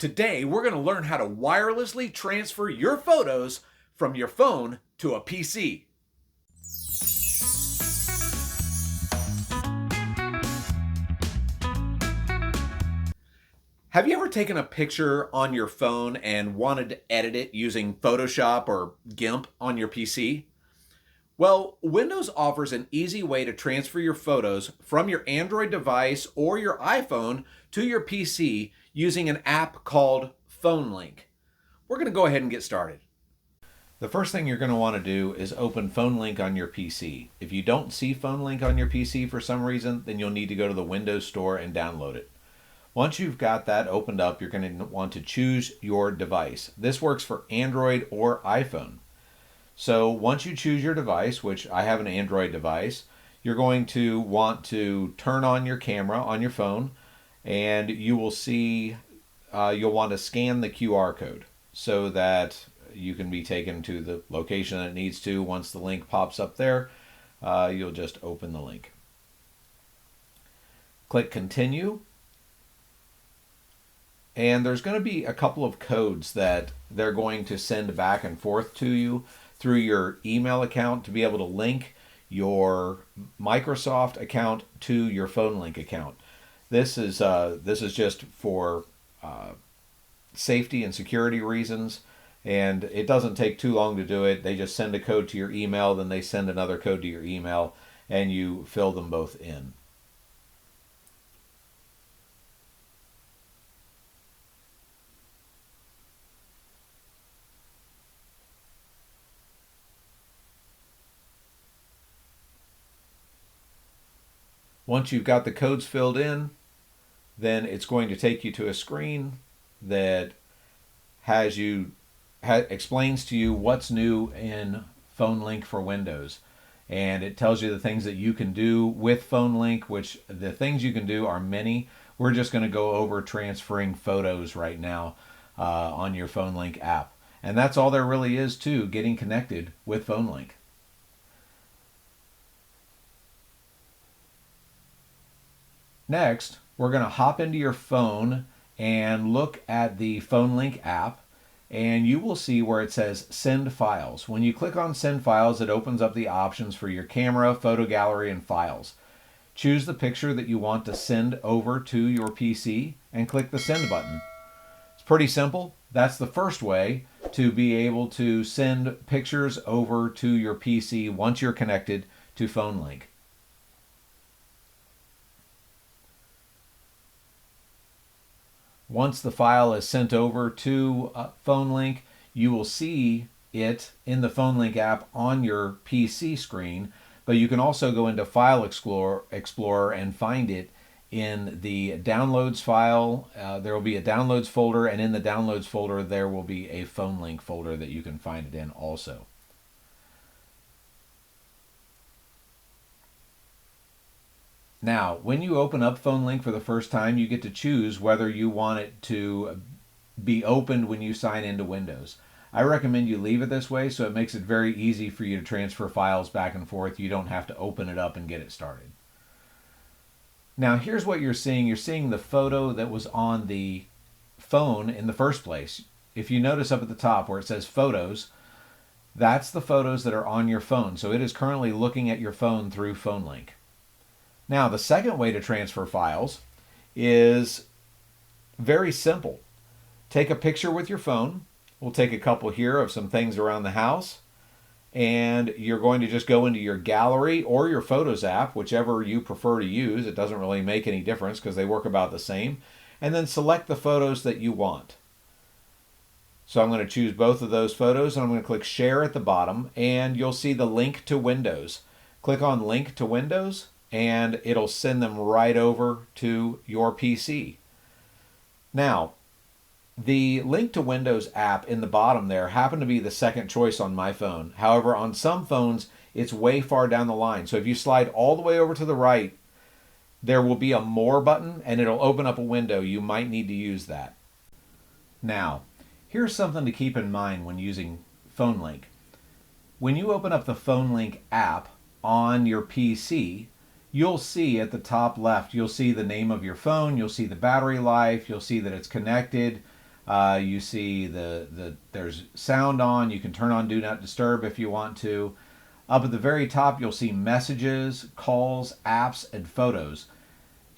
Today, we're going to learn how to wirelessly transfer your photos from your phone to a PC. Have you ever taken a picture on your phone and wanted to edit it using Photoshop or GIMP on your PC? Well, Windows offers an easy way to transfer your photos from your Android device or your iPhone to your PC using an app called PhoneLink. We're going to go ahead and get started. The first thing you're going to want to do is open PhoneLink on your PC. If you don't see PhoneLink on your PC for some reason, then you'll need to go to the Windows Store and download it. Once you've got that opened up, you're going to want to choose your device. This works for Android or iPhone. So once you choose your device, which I have an Android device, you're going to want to turn on your camera on your phone, and you will see you'll want to scan the QR code so that you can be taken to the location that it needs to. Once the link pops up there, you'll just open the link. Click Continue. And there's going to be a couple of codes that they're going to send back and forth to you through your email account to be able to link your Microsoft account to your PhoneLink account. This is just for safety and security reasons, and it doesn't take too long to do it. They just send a code to your email, then they send another code to your email, and you fill them both in. Once you've got the codes filled in, then it's going to take you to a screen that explains to you what's new in PhoneLink for Windows. And it tells you the things that you can do with PhoneLink, which the things you can do are many. We're just going to go over transferring photos right now on your PhoneLink app. And that's all there really is to getting connected with PhoneLink. Next, we're going to hop into your phone and look at the PhoneLink app, and you will see where it says Send Files. When you click on Send Files, it opens up the options for your camera, photo gallery, and files. Choose the picture that you want to send over to your PC and click the Send button. It's pretty simple. That's the first way to be able to send pictures over to your PC once you're connected to PhoneLink. Once the file is sent over to PhoneLink, you will see it in the PhoneLink app on your PC screen, but you can also go into File Explorer and find it in the Downloads file. There will be a Downloads folder, and in the Downloads folder there will be a PhoneLink folder that you can find it in also. Now, when you open up PhoneLink for the first time, you get to choose whether you want it to be opened when you sign into Windows. I recommend you leave it this way so it makes it very easy for you to transfer files back and forth. You don't have to open it up and get it started. Now, here's what you're seeing. You're seeing the photo that was on the phone in the first place. If you notice up at the top where it says Photos, that's the photos that are on your phone. So it is currently looking at your phone through PhoneLink. Now, the second way to transfer files is very simple. Take a picture with your phone. We'll take a couple here of some things around the house. And you're going to just go into your gallery or your Photos app, whichever you prefer to use. It doesn't really make any difference because they work about the same. And then select the photos that you want. So I'm going to choose both of those photos, and I'm going to click Share at the bottom, and you'll see the link to Windows. Click on Link to Windows, and it'll send them right over to your PC. Now, the Link to Windows app in the bottom there happened to be the second choice on my phone. However, on some phones, it's way far down the line. So if you slide all the way over to the right, there will be a More button, and it'll open up a window. You might need to use that. Now, here's something to keep in mind when using PhoneLink. When you open up the PhoneLink app on your PC, you'll see at the top left, you'll see the name of your phone, you'll see the battery life, you'll see that it's connected, You see there's sound on. You can turn on Do Not Disturb if you want to. Up at the very top, you'll see messages, calls, apps, and photos.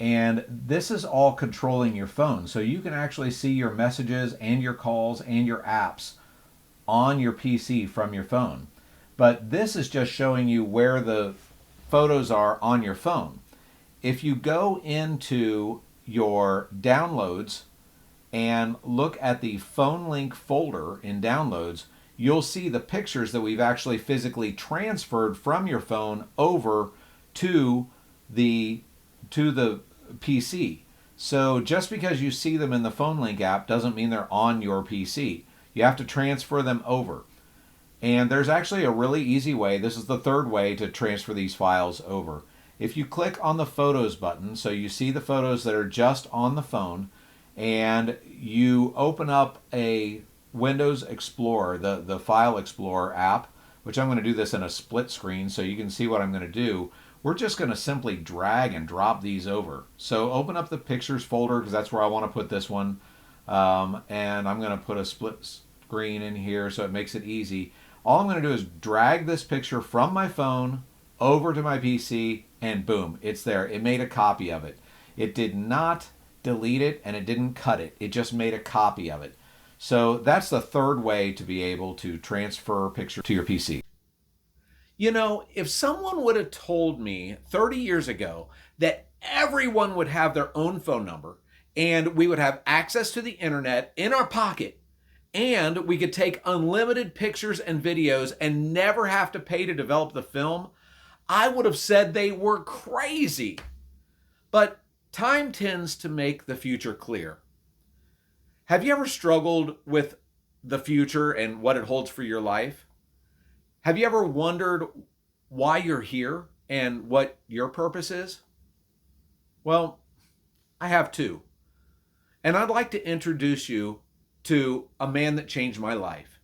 And this is all controlling your phone. So you can actually see your messages and your calls and your apps on your PC from your phone. But this is just showing you where the photos are on your phone. If you go into your downloads and look at the phone link folder in downloads, you'll see the pictures that we've actually physically transferred from your phone over to the PC. So just because you see them in the phone link app doesn't mean they're on your PC. You have to transfer them over. And there's actually a really easy way. This is the third way to transfer these files over. If you click on the Photos button, so you see the photos that are just on the phone, and you open up a Windows Explorer, the File Explorer app, which I'm going to do this in a split screen so you can see what I'm going to do. We're just going to simply drag and drop these over. So open up the Pictures folder, because that's where I want to put this one. And I'm going to put a split screen in here so it makes it easy. All I'm going to do is drag this picture from my phone over to my PC, and boom, it's there. It made a copy of it. It did not delete it, and it didn't cut it. It just made a copy of it. So that's the third way to be able to transfer a picture to your PC. You know, if someone would have told me 30 years ago that everyone would have their own phone number and we would have access to the internet in our pocket, and we could take unlimited pictures and videos and never have to pay to develop the film, I would have said they were crazy. But time tends to make the future clear. Have you ever struggled with the future and what it holds for your life? Have you ever wondered why you're here and what your purpose is? Well, I have too. And I'd like to introduce you to a man that changed my life.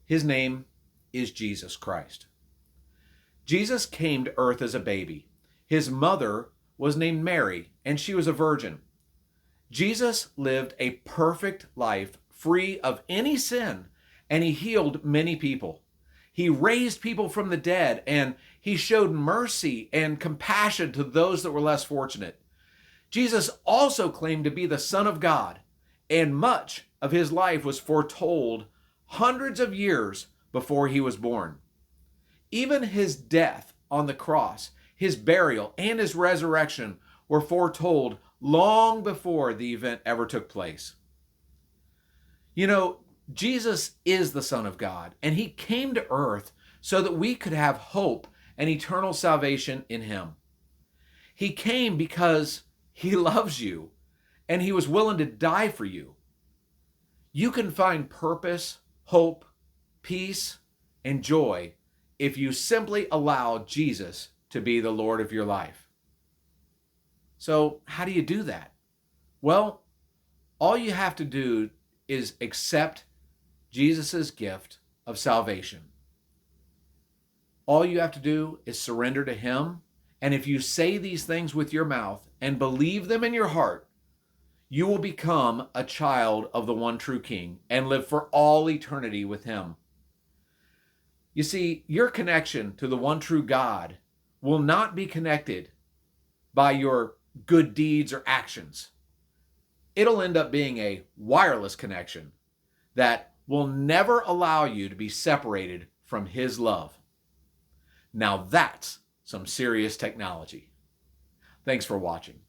His name is Jesus Christ. Jesus came to earth as a baby. His mother was named Mary, and she was a virgin. Jesus lived a perfect life, free of any sin, and he healed many people. He raised people from the dead, and he showed mercy and compassion to those that were less fortunate. Jesus also claimed to be the Son of God, and much of his life was foretold hundreds of years before he was born. Even his death on the cross, his burial, and his resurrection were foretold long before the event ever took place. You know, Jesus is the Son of God, and he came to earth so that we could have hope and eternal salvation in him. He came because he loves you, and he was willing to die for you. You can find purpose, hope, peace, and joy if you simply allow Jesus to be the Lord of your life. So, how do you do that? Well, all you have to do is accept Jesus' gift of salvation. All you have to do is surrender to him, and if you say these things with your mouth and believe them in your heart, you will become a child of the one true King and live for all eternity with him. You see, your connection to the one true God will not be connected by your good deeds or actions. It'll end up being a wireless connection that will never allow you to be separated from his love. Now that's some serious technology. Thanks for watching.